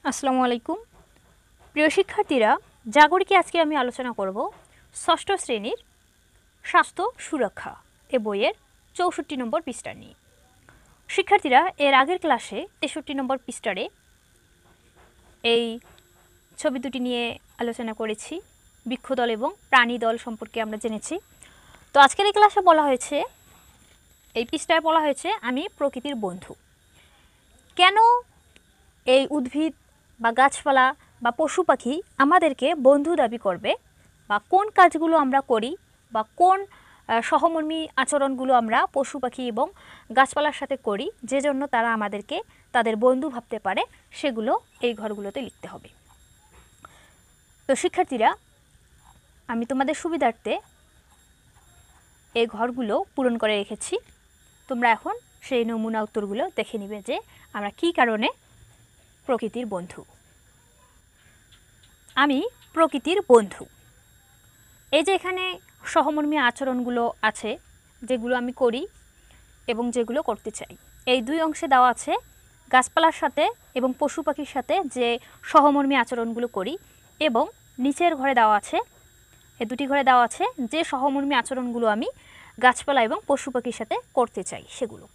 আসসালামু আলাইকুম প্রিয় শিক্ষার্থীরা, জাগরিকে আজকে আমি আলোচনা করব ষষ্ঠ শ্রেণীর স্বাস্থ্য সুরক্ষা এ বইয়ের ৬৪ নম্বর পৃষ্ঠা নিয়ে। শিক্ষার্থীরা, এর আগের ক্লাসে ৬৩ নম্বর পৃষ্ঠারে এই ছবি দুটি নিয়ে আলোচনা করেছি। বৃক্ষদল এবং প্রাণী দল সম্পর্কে আমরা জেনেছি। তো আজকের এই ক্লাসে বলা হয়েছে, এই পৃষ্ঠায় বলা হয়েছে আমি প্রকৃতির বন্ধু। কেন এই উদ্ভিদ বা গাছপালা বা পশু পাখি আমাদেরকে বন্ধু দাবি করবে, বা কোন কাজগুলো আমরা করি বা কোন সহমর্মী আচরণগুলো আমরা পশু পাখি এবং গাছপালার সাথে করি যে জন্য তারা আমাদেরকে তাদের বন্ধু ভাবতে পারে, সেগুলো এই ঘরগুলোতে লিখতে হবে। তো শিক্ষার্থীরা, আমি তোমাদের সুবিধার্থে এই ঘরগুলো পূরণ করে রেখেছি। তোমরা এখন সেই নমুনা উত্তরগুলো দেখে নিবে যে আমরা কী কারণে প্রকৃতির বন্ধু। আমি প্রকৃতির বন্ধু। এই যে এখানে সহমর্মী আচরণগুলো আছে, যেগুলো আমি করি এবং যেগুলো করতে চাই, এই দুই অংশে দেওয়া আছে। গাছপালার সাথে এবং পশু পাখির সাথে যে সহমর্মী আচরণগুলো করি, এবং নিচের ঘরে দেওয়া আছে, এই দুটি ঘরে দেওয়া আছে যে সহমর্মী আচরণগুলো আমি গাছপালা এবং পশু পাখির সাথে করতে চাই সেগুলো।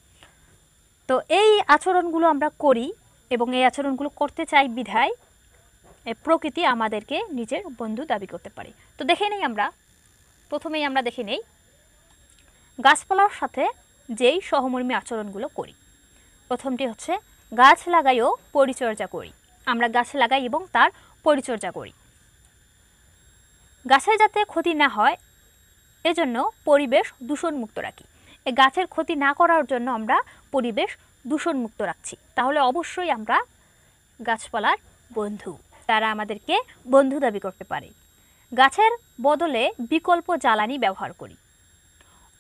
তো এই আচরণগুলো আমরা করি এবং এই আচরণগুলো করতে চাই বিধায় প্রকৃতি আমাদেরকে নিজের বন্ধু দাবি করতে পারে। তো দেখে নেই আমরা, প্রথমেই আমরা দেখে নেই গাছপালার সাথে যেই সহমর্মী আচরণগুলো করি। প্রথমটি হচ্ছে গাছ লাগাই ও পরিচর্যা করি। আমরা গাছ লাগাই এবং তার পরিচর্যা করি। গাছের যাতে ক্ষতি না হয় এজন্য পরিবেশ দূষণমুক্ত রাখি। এই গাছের ক্ষতি না করার জন্য আমরা পরিবেশ দূষণমুক্ত রাখছি। তাহলে অবশ্যই আমরা গাছপালার বন্ধু, তারা আমাদেরকে বন্ধু দাবি করতে পারে। গাছের বদলে বিকল্প জ্বালানি ব্যবহার করি।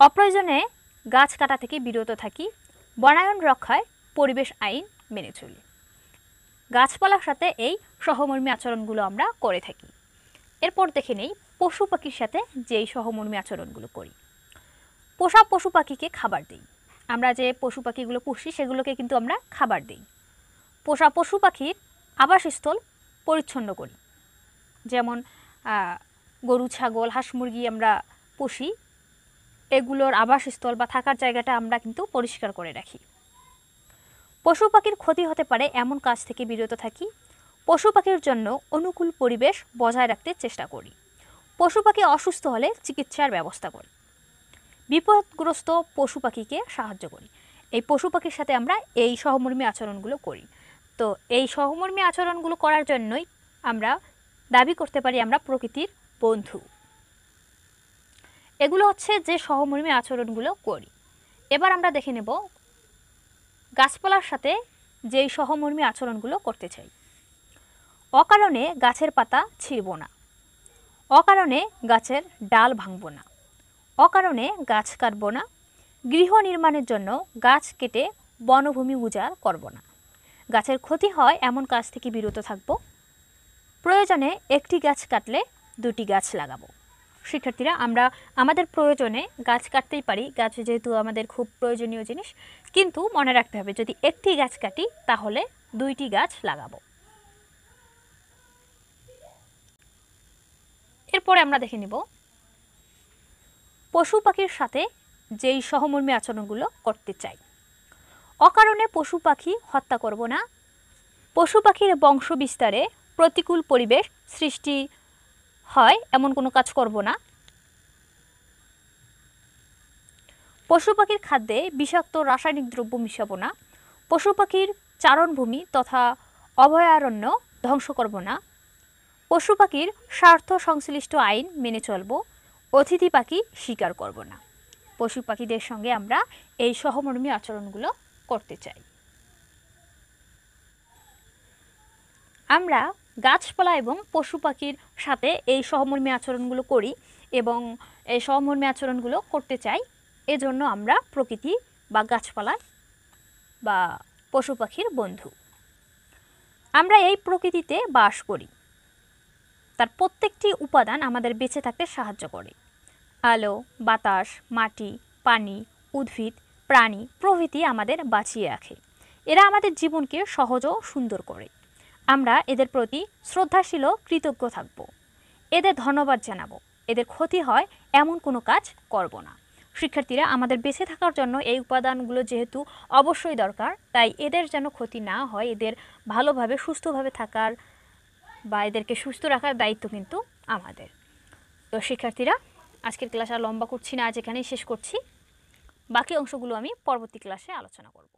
অপ্রয়োজনে গাছ কাটা থেকে বিরত থাকি। বনায়ন রক্ষায় পরিবেশ আইন মেনে চলি। গাছপালার সাথে এই সহমর্মী আচরণগুলো আমরা করে থাকি। এরপর দেখে নেই পশু পাখির সাথে যেই সহমর্মী আচরণগুলো করি। পোষা পশু পাখিকে খাবার দিই। আমরা যে পশু পাখিগুলো পুষি সেগুলোকে কিন্তু আমরা খাবার দিই। পোষা পশু পাখির আবাসস্থল পরিচ্ছন্ন করি। যেমন গরু, ছাগল, হাঁস, মুরগি আমরা পুষি, এগুলোর আবাসস্থল বা থাকার জায়গাটা আমরা কিন্তু পরিষ্কার করে রাখি। পশু পাখির ক্ষতি হতে পারে এমন কাজ থেকে বিরত থাকি। পশু পাখির জন্য অনুকূল পরিবেশ বজায় রাখতে চেষ্টা করি। পশু পাখি অসুস্থ হলে চিকিৎসার ব্যবস্থা করি। বিপদগ্রস্ত পশু পাখিকে সাহায্য করি। এই পশু পাখির সাথে আমরা এই সহমর্মী আচরণগুলো করি। তো এই সহমর্মী আচরণগুলো করার জন্যই আমরা দাবি করতে পারি আমরা প্রকৃতির বন্ধু। এগুলো হচ্ছে যে সহমর্মী আচরণগুলো করি। এবার আমরা দেখে নেব গাছপালার সাথে যেই সহমর্মী আচরণগুলো করতে চাই। অকারণে গাছের পাতা ছিঁড়ব না। অকারণে গাছের ডাল ভাঙব না। অকারণে গাছ কাটব না। গৃহ নির্মাণের জন্য গাছ কেটে বনভূমি উজাড় করব না। গাছের ক্ষতি হয় এমন কাজ থেকে বিরত থাকব। প্রয়োজনে একটি গাছ কাটলে দুটি গাছ লাগাবো। শিক্ষার্থীরা, আমরা আমাদের প্রয়োজনে গাছ কাটতেই পারি, গাছ যেহেতু আমাদের খুব প্রয়োজনীয় জিনিস, কিন্তু মনে রাখতে হবে যদি একটি গাছ কাটি তাহলে দুইটি গাছ লাগাবো। এরপরে আমরা দেখে নিব পশু পাখির সাথে যেই সহমর্মী আচরণগুলো করতে চাই। অকারণে পশু পাখি হত্যা করব না। পশু পাখির বংশ বিস্তারে প্রতিকূল পরিবেশ সৃষ্টি হয় এমন কোনো কাজ করব না। পশু পাখির খাদ্যে বিষাক্ত রাসায়নিক দ্রব্য মিশাবো না। পশু পাখির চারণভূমি তথা অভয়ারণ্য ধ্বংস করব না। পশু পাখির স্বার্থ সংশ্লিষ্ট আইন মেনে চলব। অতিথি পাখি শিকার করব না। পশু পাখিদের সঙ্গে আমরা এই সহমর্মী আচরণগুলো করতে চাই। আমরা গাছপালা এবং পশু পাখির সাথে এই সহমর্মী আচরণগুলো করি এবং এই সহমর্মী আচরণগুলো করতে চাই, এজন্য আমরা প্রকৃতি বা গাছপালা বা পশু পাখির বন্ধু। আমরা এই প্রকৃতিতে বাস করি। তার প্রত্যেকটি উপাদান আমাদের বেঁচে থাকতে সাহায্য করে। আলো, বাতাস, মাটি, পানি, উদ্ভিদ, প্রাণী প্রভৃতি আমাদের বাঁচিয়ে রাখে। এরা আমাদের জীবনকে সহজ ও সুন্দর করে। আমরা এদের প্রতি শ্রদ্ধাশীল ও কৃতজ্ঞ থাকব, এদের ধন্যবাদ জানাবো, এদের ক্ষতি হয় এমন কোনো কাজ করব না। শিক্ষার্থীরা, আমাদের বেঁচে থাকার জন্য এই উপাদানগুলো যেহেতু অবশ্যই দরকার, তাই এদের যেন ক্ষতি না হয়, এদের ভালোভাবে সুস্থভাবে থাকার বা এদেরকে সুস্থ রাখার দায়িত্ব কিন্তু আমাদের। তো শিক্ষার্থীরা, আজকের ক্লাস আর লম্বা করছি না, আজ এখানেই শেষ করছি। বাকি অংশগুলো আমি পরবর্তী ক্লাসে আলোচনা করব।